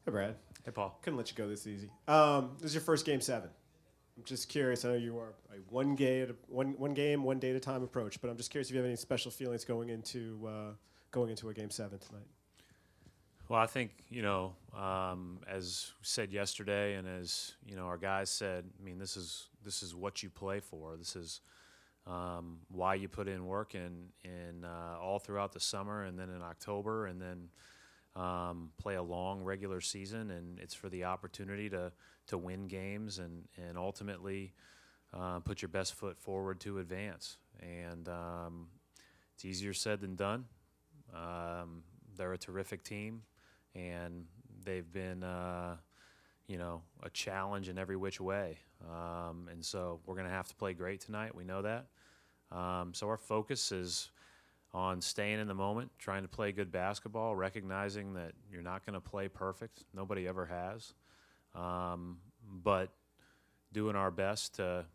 Hey, Brad. Hey, Paul. Couldn't let you go this easy. This is your first Game 7. I'm just curious. I know you are a one game, one day at a time approach, but I'm just curious if you have any special feelings going into a Game 7 tonight. Well, I think, as we said yesterday, and as our guys said, I mean, this is what you play for. This is why you put in work in all throughout the summer, and then in October, and then play a long regular season, and it's for the opportunity to win games and ultimately put your best foot forward to advance. And it's easier said than done. They're a terrific team, and they've been a challenge in every which way. And so we're going to have to play great tonight. We know that. So our focus is on staying in the moment, trying to play good basketball, recognizing that you're not going to play perfect. Nobody ever has. But doing our best to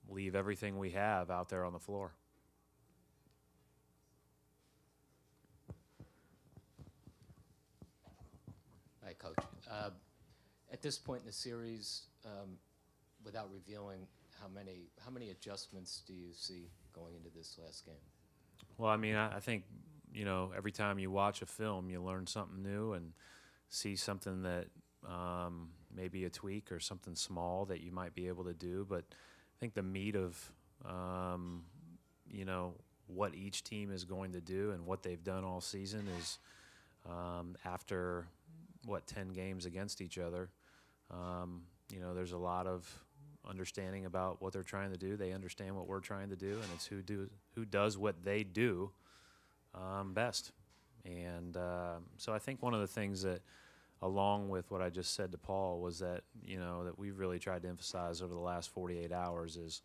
leave everything we have out there on the floor. Hi, Coach. At this point in the series, without revealing how many adjustments do you see going into this last game? Well, I mean, I think, every time you watch a film, you learn something new and see something that maybe a tweak or something small that you might be able to do. But I think the meat of, what each team is going to do and what they've done all season is after, 10 games against each other, there's a lot of understanding about what they're trying to do. They understand what we're trying to do, and it's who does what they do best. And so I think one of the things that, along with what I just said to Paul, was that that we've really tried to emphasize over the last 48 hours is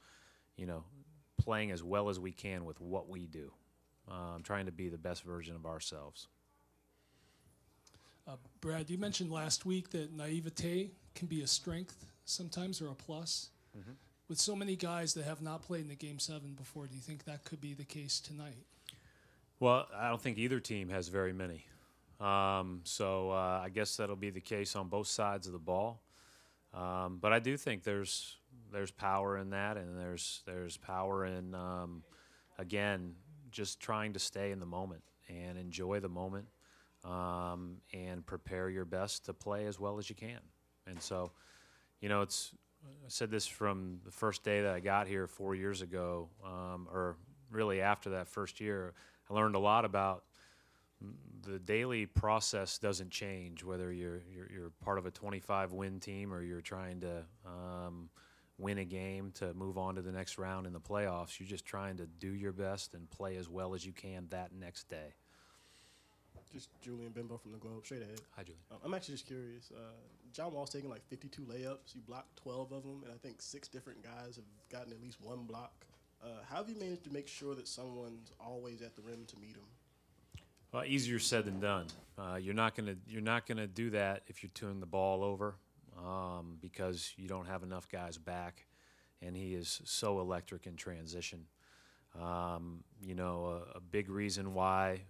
playing as well as we can with what we do, trying to be the best version of ourselves. Brad, you mentioned last week that naivete can be a strength sometimes, or a plus. Mm-hmm. With so many guys that have not played in the Game 7 before, do you think that could be the case tonight? Well, I don't think either team has very many. So I guess that'll be the case on both sides of the ball. But I do think there's power in that, and there's power in, again, just trying to stay in the moment and enjoy the moment. And prepare your best to play as well as you can. And so, I said this from the first day that I got here 4 years ago, or really after that first year. I learned a lot about the daily process doesn't change, whether you're part of a 25-win team or you're trying to win a game to move on to the next round in the playoffs. You're just trying to do your best and play as well as you can that next day. Just Julian Bimbo from the Globe. Straight ahead. Hi, Julian. I'm actually just curious. John Wall's taken like 52 layups. You blocked 12 of them, and I think 6 different guys have gotten at least one block. How have you managed to make sure that someone's always at the rim to meet him? Well, easier said than done. You're not gonna do that if you're turning the ball over, because you don't have enough guys back, and he is so electric in transition. A big reason why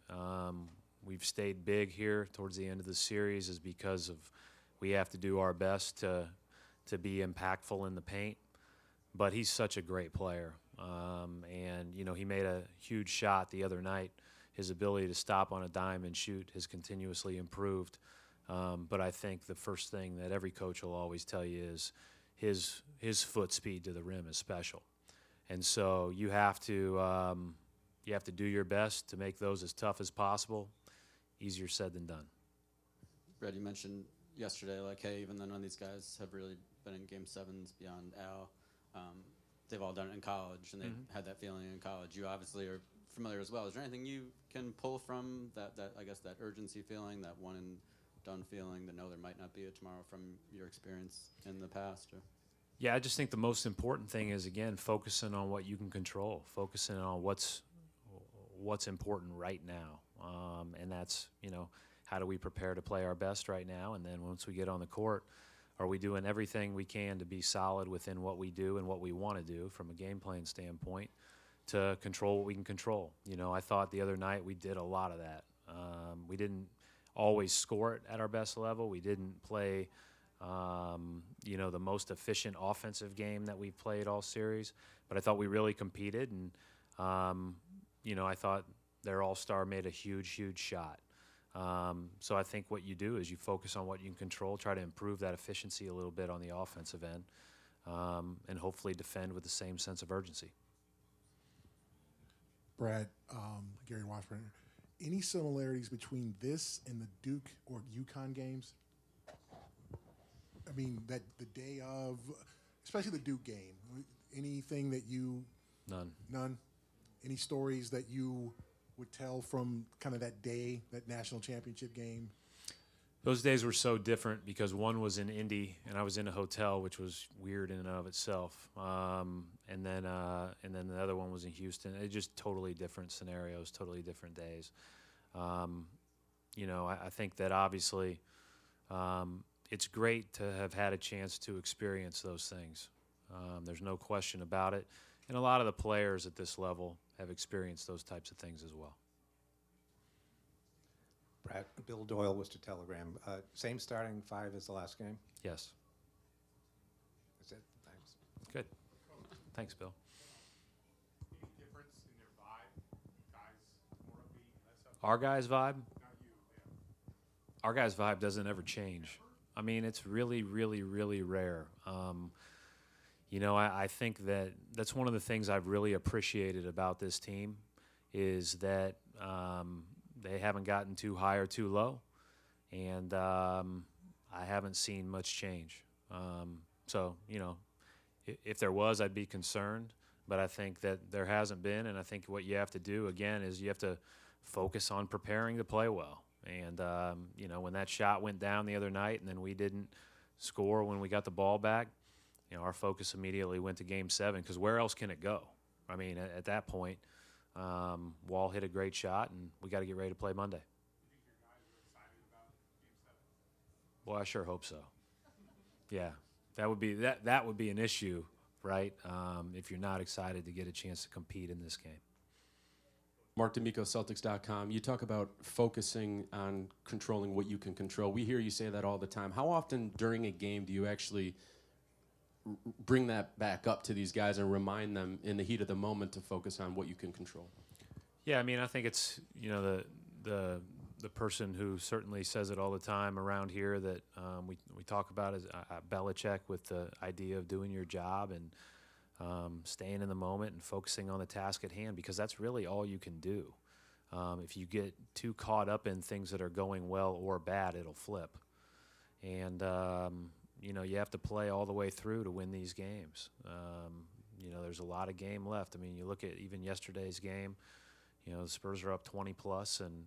we've stayed big here towards the end of the series is because of we have to do our best to be impactful in the paint. But he's such a great player, and he made a huge shot the other night. His ability to stop on a dime and shoot has continuously improved. But I think the first thing that every coach will always tell you is his foot speed to the rim is special, and so you have to do your best to make those as tough as possible. Easier said than done. Brad, you mentioned yesterday, hey, even though none of these guys have really been in Game 7s beyond Al, they've all done it in college, and they've had that feeling in college. You obviously are familiar as well. Is there anything you can pull from that I guess that urgency feeling, that one and done feeling, that no, there might not be a tomorrow from your experience in the past? Or? Yeah, I just think the most important thing is, again, focusing on what you can control, focusing on what's important right now. And that's, how do we prepare to play our best right now? And then once we get on the court, are we doing everything we can to be solid within what we do and what we want to do from a game plan standpoint to control what we can control? I thought the other night we did a lot of that. We didn't always score it at our best level. We didn't play, you know, the most efficient offensive game that we've played all series. But I thought we really competed, and, you know, I thought their all-star made a huge, huge shot. So I think what you do is you focus on what you can control, try to improve that efficiency a little bit on the offensive end, and hopefully defend with the same sense of urgency. Brad, Gary Washburn, any similarities between this and the Duke or UConn games? I mean, that the day of, especially the Duke game, anything that you... None. None? Any stories that you would tell from kind of that day, that national championship game? Those days were so different because one was in Indy and I was in a hotel, which was weird in and of itself. And then the other one was in Houston. It's just totally different scenarios, totally different days. You know, I think that obviously it's great to have had a chance to experience those things. There's no question about it. And a lot of the players at this level have experienced those types of things as well. Brad, Bill Doyle, Worcester Telegram. Same starting five as the last game? Yes. That's it. Thanks. Good. Thanks, Bill. Any difference in their vibe? Guys more upbeat, less upbeat? Our guys' vibe? Not you, yeah. Our guys' vibe doesn't ever change. I mean, it's really, really, really rare. You know, I think that that's one of the things I've really appreciated about this team is that they haven't gotten too high or too low, and I haven't seen much change. So, you know, if there was, I'd be concerned, but I think that there hasn't been, and I think what you have to do, again, is you have to focus on preparing to play well. And, you know, when that shot went down the other night and then we didn't score when we got the ball back, you know, our focus immediately went to Game 7 because where else can it go? I mean, at that point, Wall hit a great shot, and we got to get ready to play Monday. You think your guys are excited about Game 7? Well, I sure hope so. Yeah, that would be an issue, right? If you're not excited to get a chance to compete in this game. Mark D'Amico, Celtics.com. You talk about focusing on controlling what you can control. We hear you say that all the time. How often during a game do you actually bring that back up to these guys and remind them in the heat of the moment to focus on what you can control? Yeah, I mean, I think it's, you know, the person who certainly says it all the time around here that we talk about is Belichick, with the idea of doing your job and staying in the moment and focusing on the task at hand, because that's really all you can do. If you get too caught up in things that are going well or bad, it'll flip. And you know, you have to play all the way through to win these games. You know, there's a lot of game left. I mean, you look at even yesterday's game, you know, the Spurs are up 20 plus, and,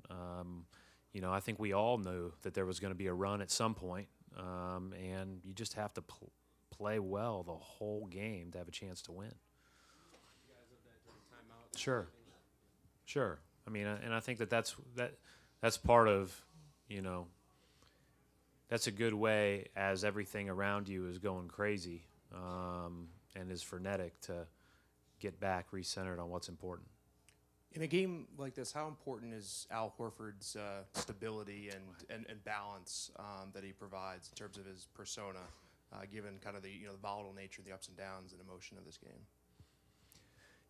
you know, I think we all knew that there was going to be a run at some point, and you just have to play well the whole game to have a chance to win. Sure. Sure. I mean, and I think that's part of, you know, that's a good way as everything around you is going crazy and is frenetic to get back recentered on what's important. In a game like this, how important is Al Horford's stability and balance that he provides in terms of his persona, given kind of the the volatile nature, the ups and downs and emotion of this game?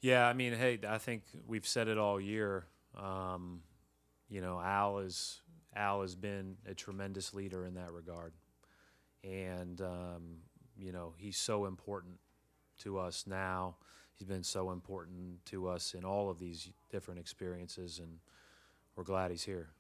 Yeah, I mean, hey, I think we've said it all year. You know, Al has been a tremendous leader in that regard, and you know, he's so important to us now. He's been so important to us in all of these different experiences, and we're glad he's here.